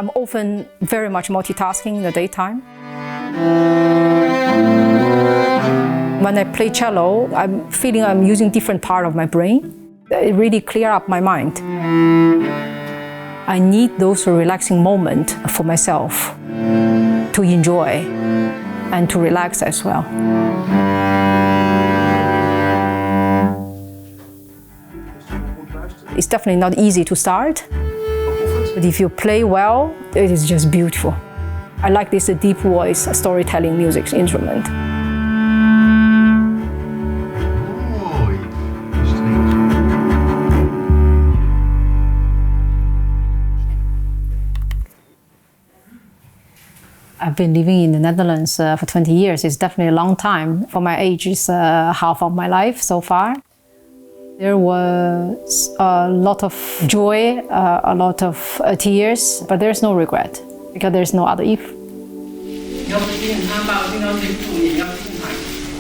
I'm often very much multitasking in the daytime. When I play cello, I'm feeling I'm using different part of my brain. It really clears up my mind. I need those relaxing moments for myself to enjoy and to relax as well. It's definitely not easy to start, but if you play well, it is just beautiful. I like this deep voice storytelling music instrument. I've been living in the Netherlands for 20 years. It's definitely a long time. For my age, it's half of my life so far. There was a lot of joy, a lot of tears, but there's no regret because there's no other if.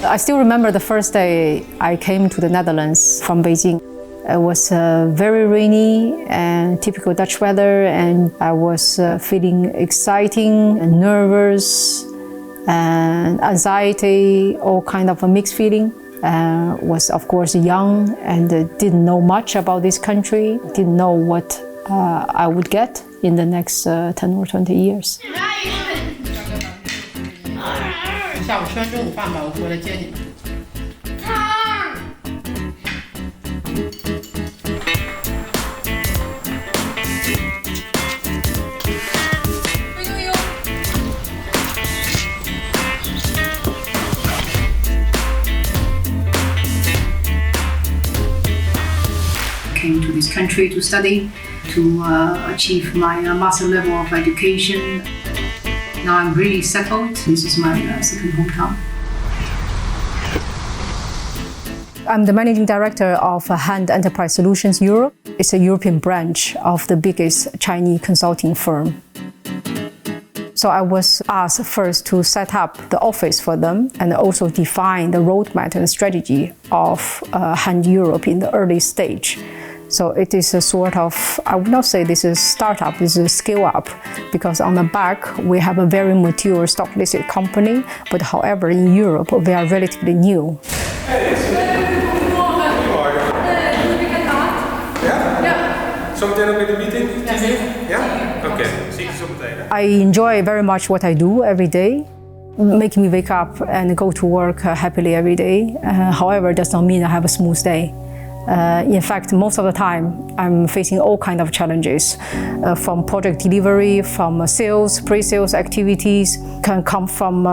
I still remember the first day I came to the Netherlands from Beijing. It was very rainy and typical Dutch weather, and I was feeling exciting and nervous and anxiety, all kind of a mixed feeling. Was of course young and didn't know much about this country, didn't know what I would get in the next 10 or 20 years. Came to this country to study, to achieve my master level of education. Now I'm really settled. This is my second hometown. I'm the managing director of Hand Enterprise Solutions Europe. It's a European branch of the biggest Chinese consulting firm. So I was asked first to set up the office for them and also define the roadmap and strategy of Hand Europe in the early stage. So it is a sort of, I would not say this is a startup, this is a scale up, because on the back we have a very mature stock listed company, but however in Europe we are relatively new. Zometeen ook in de meeting? Ja? Oké, zie je zo meteen. I enjoy very much what I do every day, making me wake up and go to work happily every day. However, it does not mean I have a smooth day. In fact, most of the time, I'm facing all kinds of challenges, from project delivery, from sales, pre-sales activities, can come from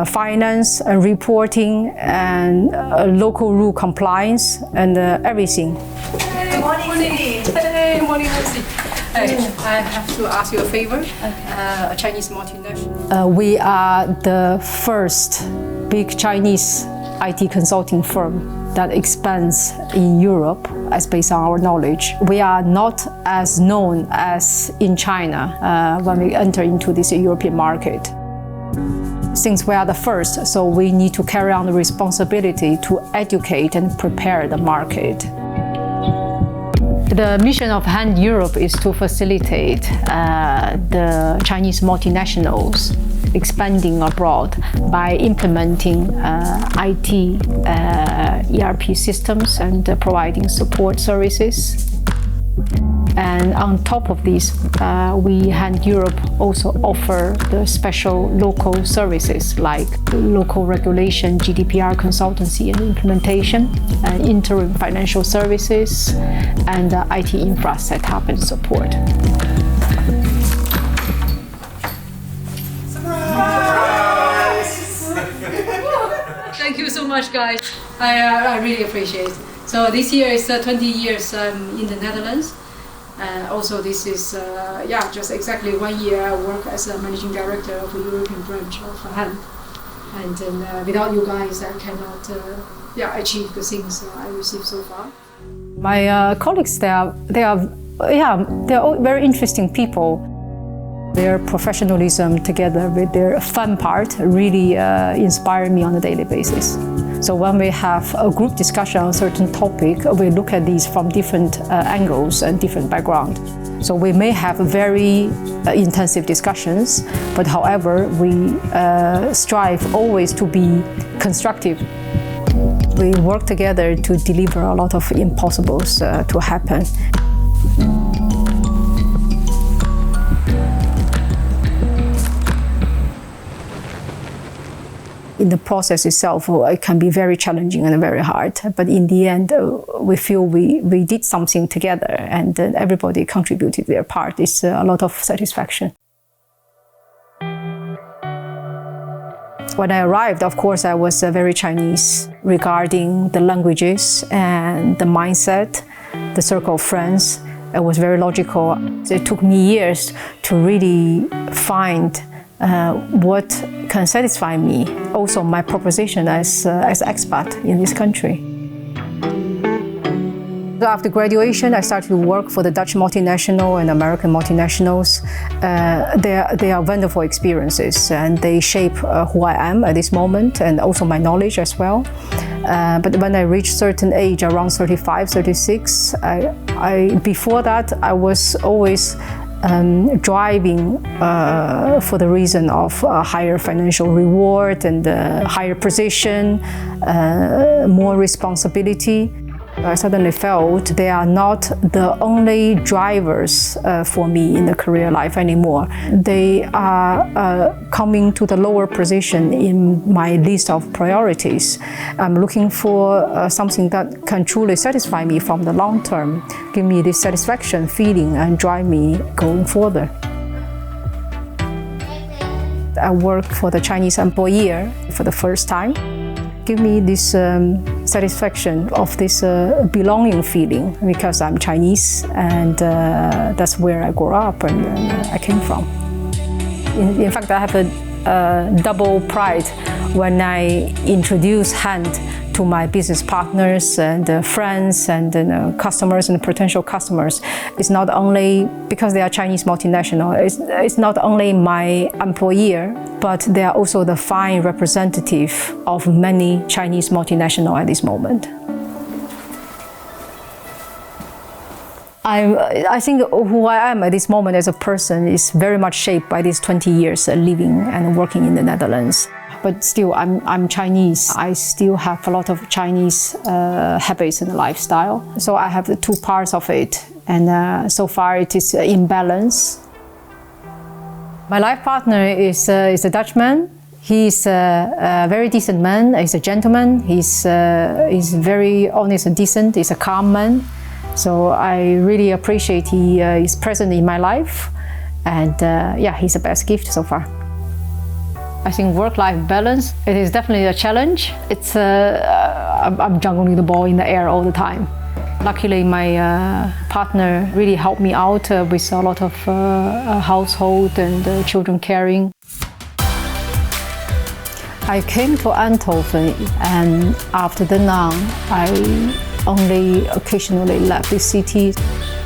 finance and reporting and local rule compliance and everything. Good morning, Cindy. Hey, morning, Lucy. Hey, I have to ask you a favor. A Chinese multinational. We are the first big Chinese IT consulting firm that expands in Europe as based on our knowledge. We are not as known as in China when we enter into this European market. Since we are the first, so we need to carry on the responsibility to educate and prepare the market. The mission of Hand Europe is to facilitate the Chinese multinationals expanding abroad by implementing IT, ERP systems and providing support services. And on top of this, we Hand Europe also offer the special local services like local regulation, GDPR consultancy and implementation, interim financial services, and IT infra setup and support. Thank you so much, guys. I really appreciate it. So this year is 20 years in the Netherlands. Also, this is just exactly 1 year I work as a managing director of the European branch of Hand. And without you guys, I cannot achieve the things I received so far. My colleagues, they are all very interesting people. Their professionalism together with their fun part really inspire me on a daily basis. So when we have a group discussion on a certain topic, we look at these from different angles and different background. So we may have very intensive discussions, but however, we strive always to be constructive. We work together to deliver a lot of impossibles to happen. In the process itself, it can be very challenging and very hard. But in the end, we feel we did something together and everybody contributed their part. It's a lot of satisfaction. When I arrived, of course, I was very Chinese regarding the languages and the mindset, the circle of friends. It was very logical. It took me years to really find what can satisfy me. Also, my proposition as expat in this country. After graduation, I started to work for the Dutch multinational and American multinationals. They are wonderful experiences, and they shape who I am at this moment, and also my knowledge as well. But when I reached certain age, around 35, 36, before that, I was always driving for the reason of higher financial reward and higher position, more responsibility. I suddenly felt they are not the only drivers for me in the career life anymore. They are coming to the lower position in my list of priorities. I'm looking for something that can truly satisfy me from the long term, give me this satisfaction feeling and drive me going further. I work for the Chinese employer for the first time. Give me this satisfaction of this belonging feeling because I'm Chinese and that's where I grew up and I came from. In fact, I have a double pride when I introduce hand to my business partners and friends and customers and potential customers. It's not only because they are Chinese multinational, it's not only my employer, but they are also the fine representative of many Chinese multinationals at this moment. I think who I am at this moment as a person is very much shaped by these 20 years living and working in the Netherlands. But still, I'm Chinese. I still have a lot of Chinese habits and lifestyle. So I have the two parts of it, and so far it is in balance. My life partner is a Dutchman. He's a very decent man. He's a gentleman. He's very honest and decent. He's a calm man. So I really appreciate he is present in my life, and yeah, he's the best gift so far. I think work-life balance, it is definitely a challenge. It's I'm juggling the ball in the air all the time. Luckily, my partner really helped me out with a lot of household and children caring. I came to Eindhoven, and after the nun, I only occasionally left the city.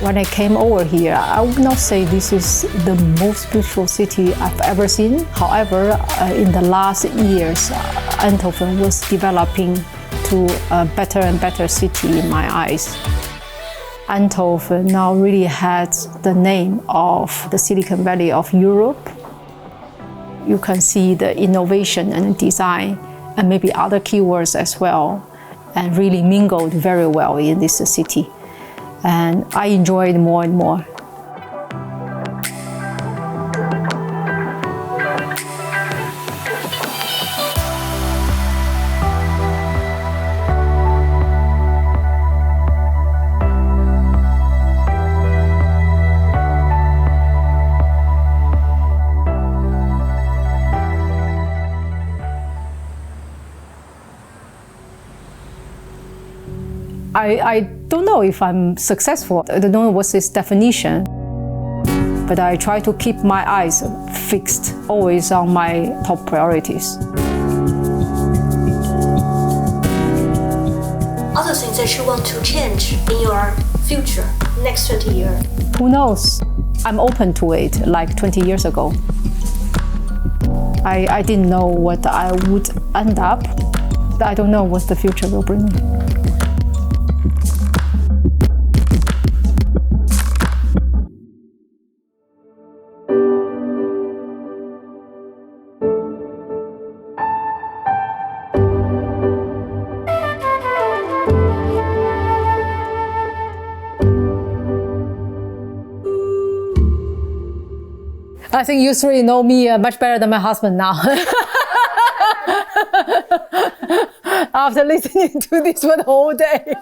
When I came over here, I would not say this is the most beautiful city I've ever seen. However, in the last years, Eindhoven was developing to a better and better city in my eyes. Eindhoven now really has the name of the Silicon Valley of Europe. You can see the innovation and design and maybe other keywords as well, and really mingled very well in this city. And I enjoy it more and more. I don't know if I'm successful. I don't know what's its definition. But I try to keep my eyes fixed, always on my top priorities. Other things that you want to change in your future, next 20 years? Who knows? I'm open to it, like 20 years ago. I didn't know what I would end up. I don't know what the future will bring. I think you three know me much better than my husband now. After listening to this for the whole day.